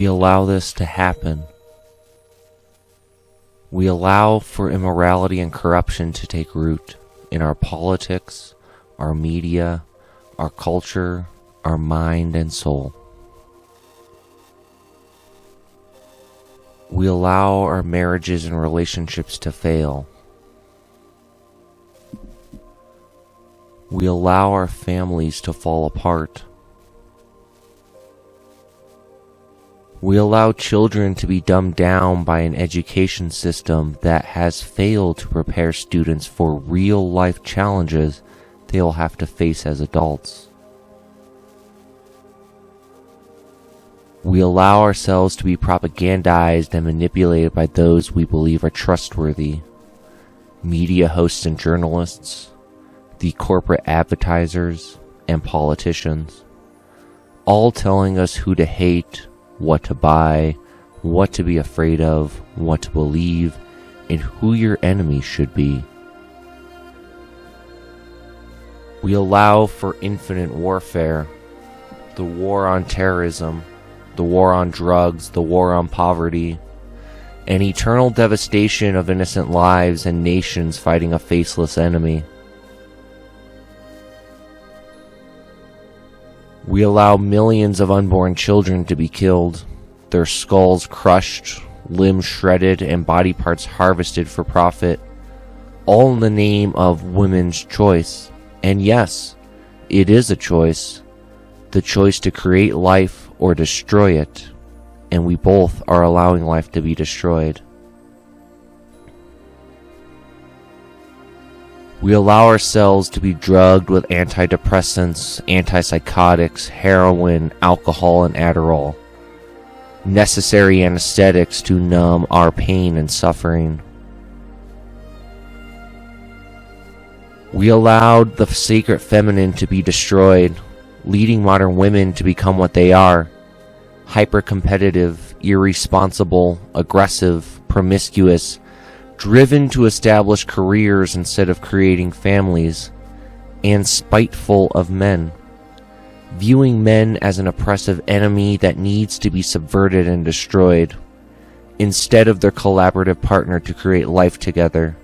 We allow this to happen. We allow for immorality and corruption to take root in our politics, our media, our culture, our mind and soul. We allow our marriages and relationships to fail. We allow our families to fall apart. We allow children to be dumbed down by an education system that has failed to prepare students for real-life challenges they'll have to face as adults. We allow ourselves to be propagandized and manipulated by those we believe are trustworthy, media hosts and journalists, the corporate advertisers, and politicians, all telling us who to hate, what to buy, what to be afraid of, what to believe, and who your enemy should be. We allow for infinite warfare, the war on terrorism, the war on drugs, the war on poverty, and eternal devastation of innocent lives and nations fighting a faceless enemy. We allow millions of unborn children to be killed, their skulls crushed, limbs shredded, and body parts harvested for profit, all in the name of women's choice. And yes, it is a choice, the choice to create life or destroy it, and we both are allowing life to be destroyed. We allow ourselves to be drugged with antidepressants, antipsychotics, heroin, alcohol, and Adderall, necessary anesthetics to numb our pain and suffering. We allowed the sacred feminine to be destroyed, leading modern women to become what they are: hyper-competitive, irresponsible, aggressive, promiscuous, driven to establish careers instead of creating families, and spiteful of men, viewing men as an oppressive enemy that needs to be subverted and destroyed, instead of their collaborative partner to create life together.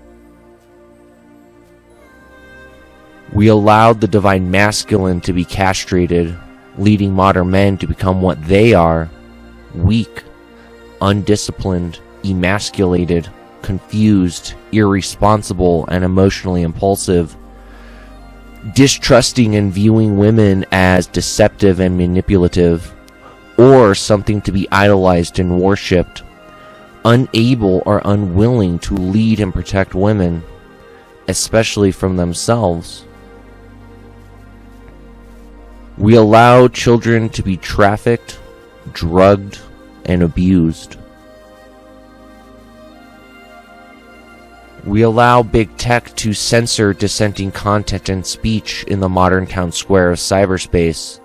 We allowed the divine masculine to be castrated, leading modern men to become what they are: weak, undisciplined, emasculated, confused, irresponsible, and emotionally impulsive, distrusting and viewing women as deceptive and manipulative, or something to be idolized and worshipped, unable or unwilling to lead and protect women, especially from themselves. We allow children to be trafficked, drugged, and abused. We allow big tech to censor dissenting content and speech in the modern town square of cyberspace,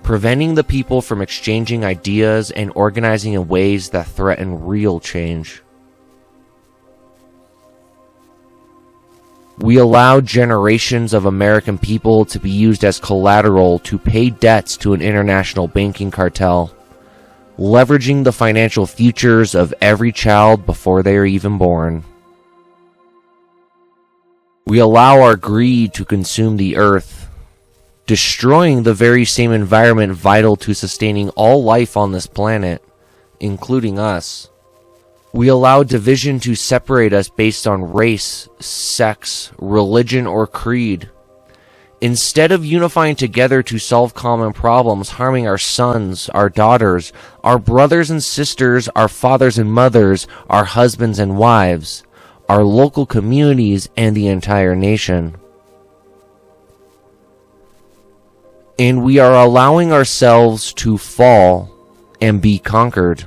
preventing the people from exchanging ideas and organizing in ways that threaten real change. We allow generations of American people to be used as collateral to pay debts to an international banking cartel, leveraging the financial futures of every child before they are even born. We allow our greed to consume the earth, destroying the very same environment vital to sustaining all life on this planet, including us. We allow division to separate us based on race, sex, religion, or creed, instead of unifying together to solve common problems, harming our sons, our daughters, our brothers and sisters, our fathers and mothers, our husbands and wives, our local communities, and the entire nation. And we are allowing ourselves to fall and be conquered.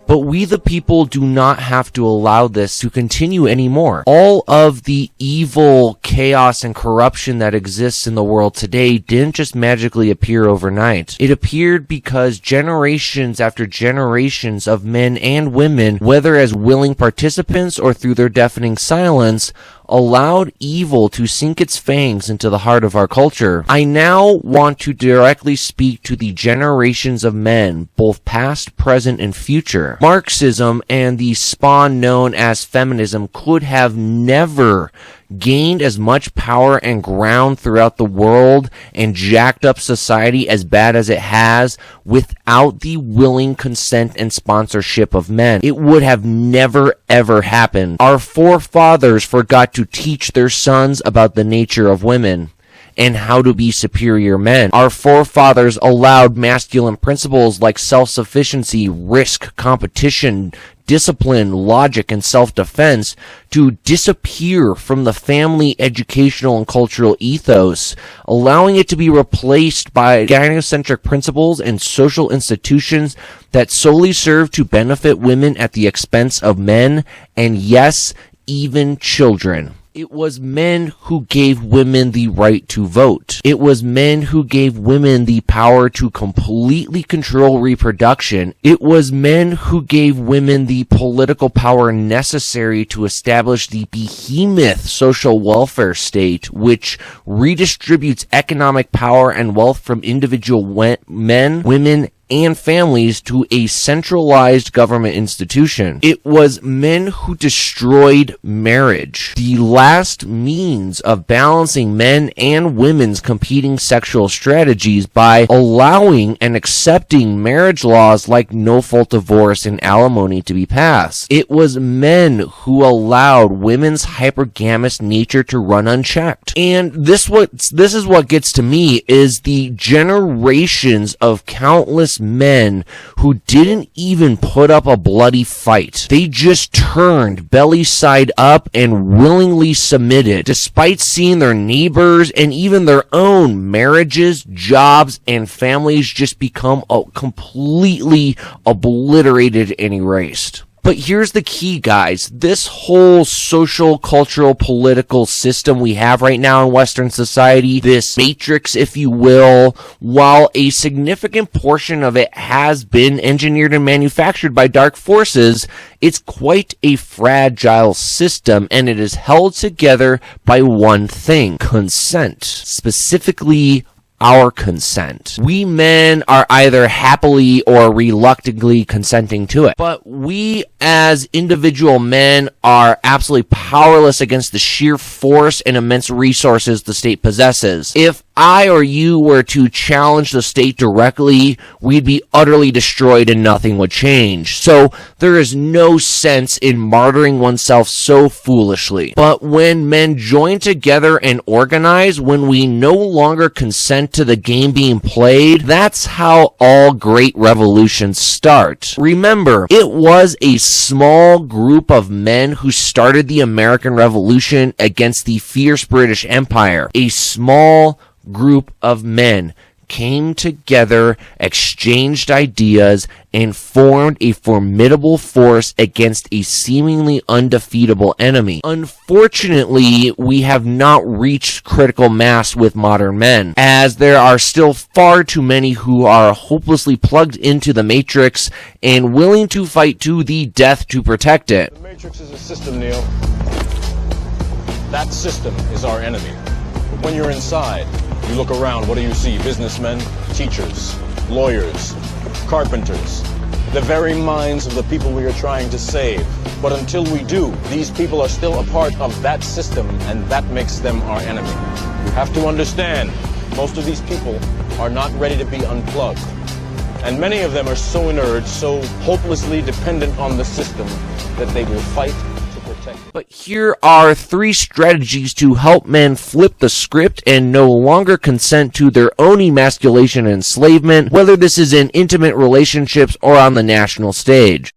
But we the people do not have to allow this to continue anymore. All of the evil, chaos, and corruption that exists in the world today didn't just magically appear overnight. It appeared because generations after generations of men and women, whether as willing participants or through their deafening silence, allowed evil to sink its fangs into the heart of our culture. I now want to directly speak to the generations of men, both past, present, and future. Marxism and the spawn known as feminism could have never gained as much power and ground throughout the world and jacked up society as bad as it has without the willing consent and sponsorship of men. It would have never ever happened. Our forefathers forgot to teach their sons about the nature of women and how to be superior men. Our forefathers allowed masculine principles like self-sufficiency, risk, competition, discipline, logic, and self-defense to disappear from the family, educational, and cultural ethos, allowing it to be replaced by gynocentric principles and social institutions that solely serve to benefit women at the expense of men, and yes, even children. It was men who gave women the right to vote. It was men who gave women the power to completely control reproduction. It was men who gave women the political power necessary to establish the behemoth social welfare state, which redistributes economic power and wealth from individual men, women, and families to a centralized government institution. It was men who destroyed marriage, the last means of balancing men and women's competing sexual strategies, by allowing and accepting marriage laws like no-fault divorce and alimony to be passed. It was men who allowed women's hypergamous nature to run unchecked. And this is what gets to me, is the generations of countless men who didn't even put up a bloody fight. They just turned belly side up and willingly submitted, despite seeing their neighbors and even their own marriages, jobs, and families just become completely obliterated and erased. But here's the key, guys. This whole social, cultural, political system we have right now in Western society, this matrix, if you will, while a significant portion of it has been engineered and manufactured by dark forces, it's quite a fragile system, and it is held together by one thing: consent. Specifically, our consent. We men are either happily or reluctantly consenting to it. But we as individual men are absolutely powerless against the sheer force and immense resources the state possesses. If I or you were to challenge the state directly, we'd be utterly destroyed and nothing would change. So there is no sense in martyring oneself so foolishly. But when men join together and organize, when we no longer consent to the game being played, that's how all great revolutions start. Remember, it was a small group of men who started the American Revolution against the fierce British Empire. A small group of men came together, exchanged ideas, and formed a formidable force against a seemingly undefeatable enemy. Unfortunately, we have not reached critical mass with modern men, as there are still far too many who are hopelessly plugged into the Matrix and willing to fight to the death to protect it. The Matrix is a system, Neil. That system is our enemy. But when you're inside, you look around, what do you see? Businessmen, teachers, lawyers, carpenters, the very minds of the people we are trying to save. But until we do, these people are still a part of that system, and that makes them our enemy. You have to understand, most of these people are not ready to be unplugged. And many of them are so inert, so hopelessly dependent on the system, that they will fight to protect it. But here are 3 strategies to help men flip the script and no longer consent to their own emasculation and enslavement, whether this is in intimate relationships or on the national stage.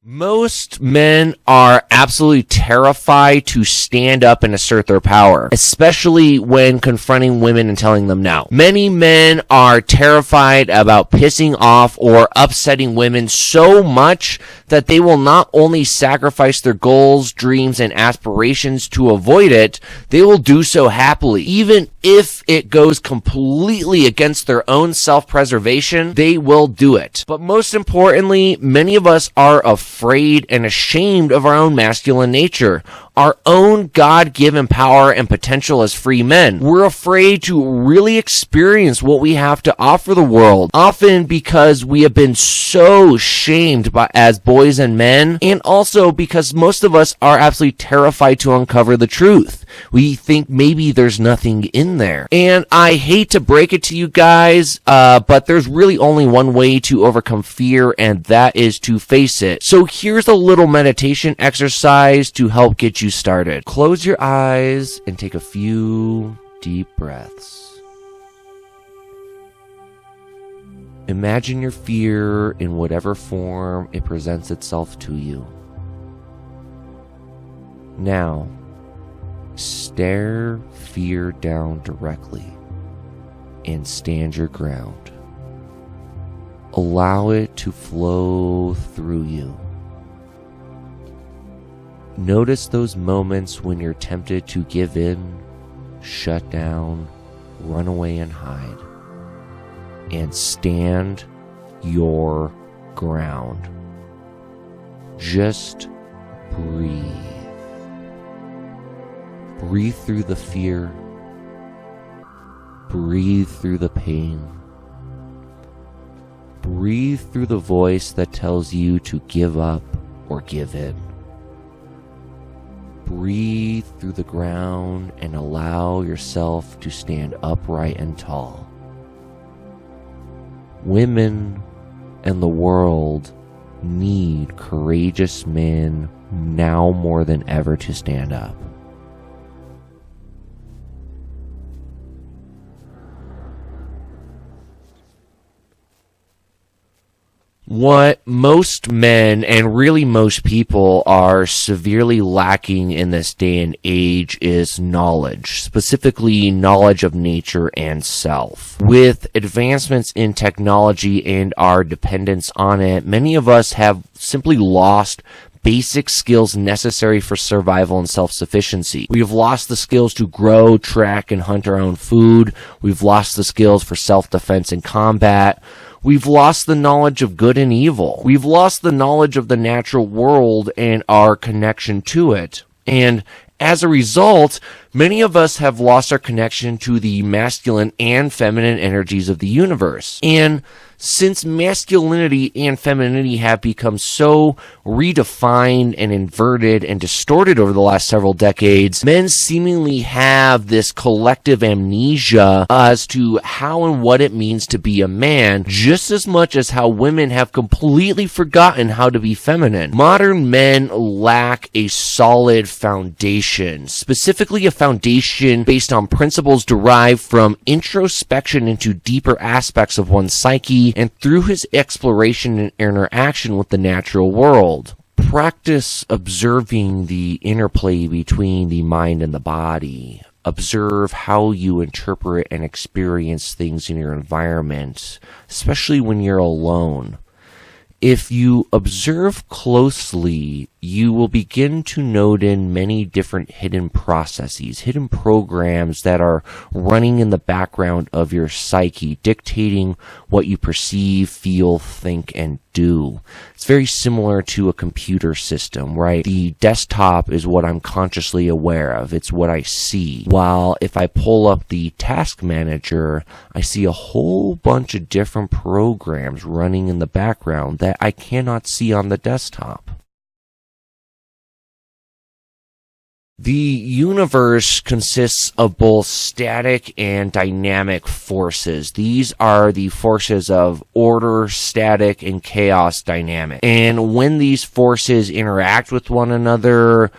Most men are absolutely terrified to stand up and assert their power, especially when confronting women and telling them no. Many men are terrified about pissing off or upsetting women so much that they will not only sacrifice their goals, dreams, and aspirations to avoid it, they will do so happily, even if it goes completely against their own self-preservation, they will do it. But most importantly, many of us are afraid and ashamed of our own masculine nature, our own God-given power and potential as free men. We're afraid to really experience what we have to offer the world, often because we have been so shamed as boys and men, and also because most of us are absolutely terrified to uncover the truth. We think maybe there's nothing in there. And I hate to break it to you guys, but there's really only one way to overcome fear, and that is to face it. So here's a little meditation exercise to help get you started. Close your eyes and take a few deep breaths. Imagine your fear in whatever form it presents itself to you. Now, stare fear down directly and stand your ground. Allow it to flow through you. Notice those moments when you're tempted to give in, shut down, run away and hide, and stand your ground. Just breathe. Breathe through the fear. Breathe through the pain. Breathe through the voice that tells you to give up or give in. Breathe through the ground and allow yourself to stand upright and tall. Women and the world need courageous men now more than ever to stand up. What most men and really most people are severely lacking in this day and age is knowledge, specifically knowledge of nature and self. With advancements in technology and our dependence on it, many of us have simply lost basic skills necessary for survival and self-sufficiency. We have lost the skills to grow, track, and hunt our own food. We've lost the skills for self-defense and combat. We've lost the knowledge of good and evil. We've lost the knowledge of the natural world and our connection to it. And as a result, many of us have lost our connection to the masculine and feminine energies of the universe. And since masculinity and femininity have become so redefined and inverted and distorted over the last several decades, men seemingly have this collective amnesia as to how and what it means to be a man, just as much as how women have completely forgotten how to be feminine. Modern men lack a solid foundation, specifically a foundation based on principles derived from introspection into deeper aspects of one's psyche and through his exploration and interaction with the natural world. Practice observing the interplay between the mind and the body. Observe how you interpret and experience things in your environment, especially when you're alone. If you observe closely, you will begin to note in many different hidden processes, hidden programs that are running in the background of your psyche, dictating what you perceive, feel, think, and do. It's very similar to a computer system, right? The desktop is what I'm consciously aware of. It's what I see. While if I pull up the task manager, I see a whole bunch of different programs running in the background that I cannot see on the desktop. The universe consists of both static and dynamic forces. These are the forces of order, static, and chaos dynamic. And when these forces interact with one another,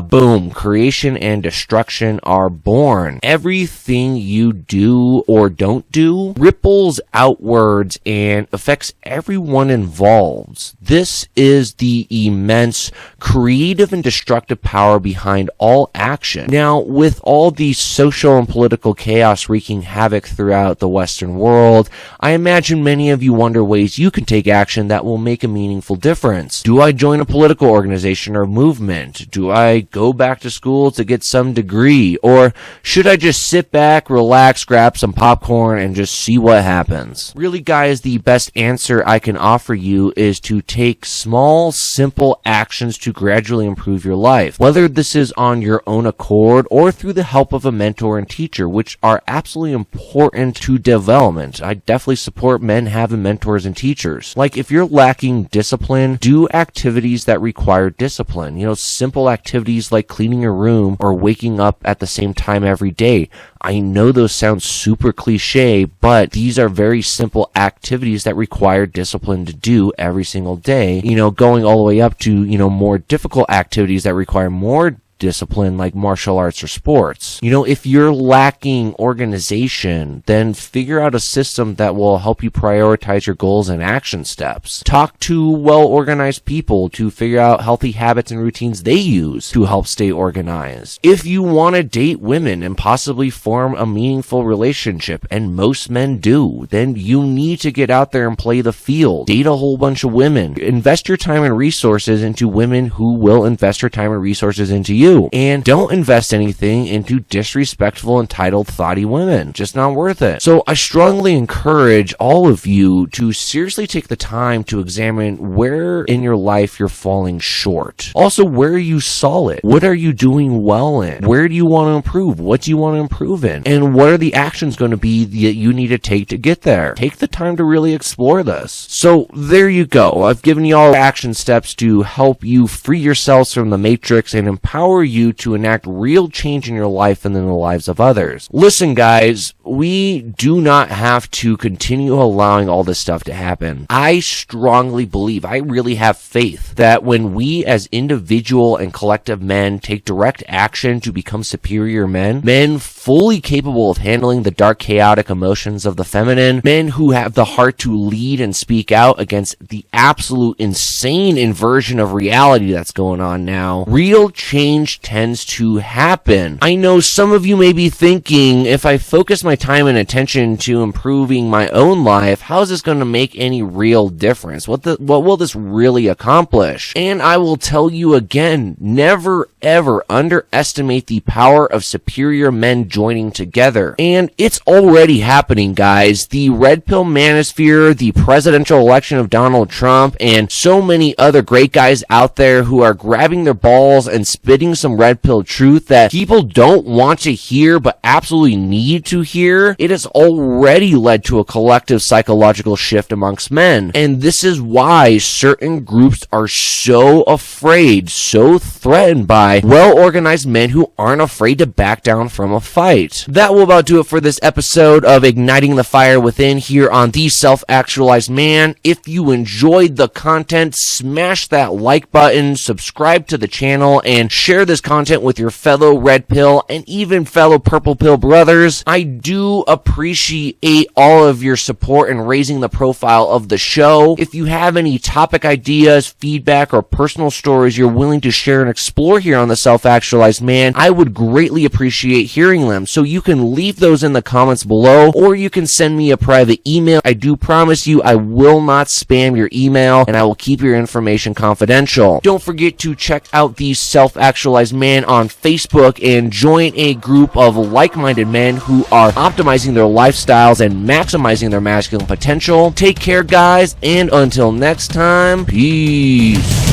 boom, creation and destruction are born. Everything you do or don't do ripples outwards and affects everyone involved. This is the immense creative and destructive power behind all action. Now, with all the social and political chaos wreaking havoc throughout the Western world, I imagine many of you wonder ways you can take action that will make a meaningful difference. Do I join a political organization or movement? Do I I go back to school to get some degree? Or should I just sit back, relax, grab some popcorn, and just see what happens? Really, guys, the best answer I can offer you is to take small, simple actions to gradually improve your life. Whether this is on your own accord or through the help of a mentor and teacher, which are absolutely important to development. I definitely support men having mentors and teachers. Like, if you're lacking discipline, do activities that require discipline. Simple activities like cleaning your room or waking up at the same time every day. I know those sound super cliche, but these are very simple activities that require discipline to do every single day. Going all the way up to, more difficult activities that require more discipline, like martial arts or sports. If you're lacking organization, then figure out a system that will help you prioritize your goals and action steps. Talk to well-organized people to figure out healthy habits and routines they use to help stay organized. If you want to date women and possibly form a meaningful relationship, and most men do, then you need to get out there and play the field. Date a whole bunch of women. Invest your time and resources into women who will invest your time and resources into you. And don't invest anything into disrespectful, entitled, thoughty women. Just not worth it. So I strongly encourage all of you to seriously take the time to examine where in your life you're falling short. Also, where are you solid? What are you doing well in? Where do you want to improve? What do you want to improve in? And what are the actions going to be that you need to take to get there? Take the time to really explore this. So there you go. I've given you all action steps to help you free yourselves from the matrix and empower you to enact real change in your life and in the lives of others. Listen, guys, we do not have to continue allowing all this stuff to happen. I strongly believe, I really have faith that when we as individual and collective men take direct action to become superior men fully capable of handling the dark, chaotic emotions of the feminine, men who have the heart to lead and speak out against the absolute insane inversion of reality that's going on now, real change tends to happen. I know some of you may be thinking, if I focus my time and attention to improving my own life, how is this going to make any real difference? What will this really accomplish? And I will tell you again, never ever underestimate the power of superior men joining together. And it's already happening, guys. The red pill manosphere, the presidential election of Donald Trump, and so many other great guys out there who are grabbing their balls and spitting some red pill truth that people don't want to hear but absolutely need to hear. It has already led to a collective psychological shift amongst men. And this is why certain groups are so afraid, so threatened by well-organized men who aren't afraid to back down from a fight. That will about do it for this episode of Igniting the Fire Within here on The Self-Actualized Man. If you enjoyed the content, smash that like button, subscribe to the channel, and share this content with your fellow red pill and even fellow purple pill brothers. I do appreciate all of your support in raising the profile of the show. If you have any topic ideas, feedback, or personal stories you're willing to share and explore here on The Self-Actualized Man, I would greatly appreciate hearing them. So you can leave those in the comments below, or you can send me a private email. I do promise you I will not spam your email, and I will keep your information confidential. Don't forget to check out The Self-Actualized Man on Facebook and join a group of like-minded men who are optimizing their lifestyles and maximizing their masculine potential. Take care, guys, and until next time, peace.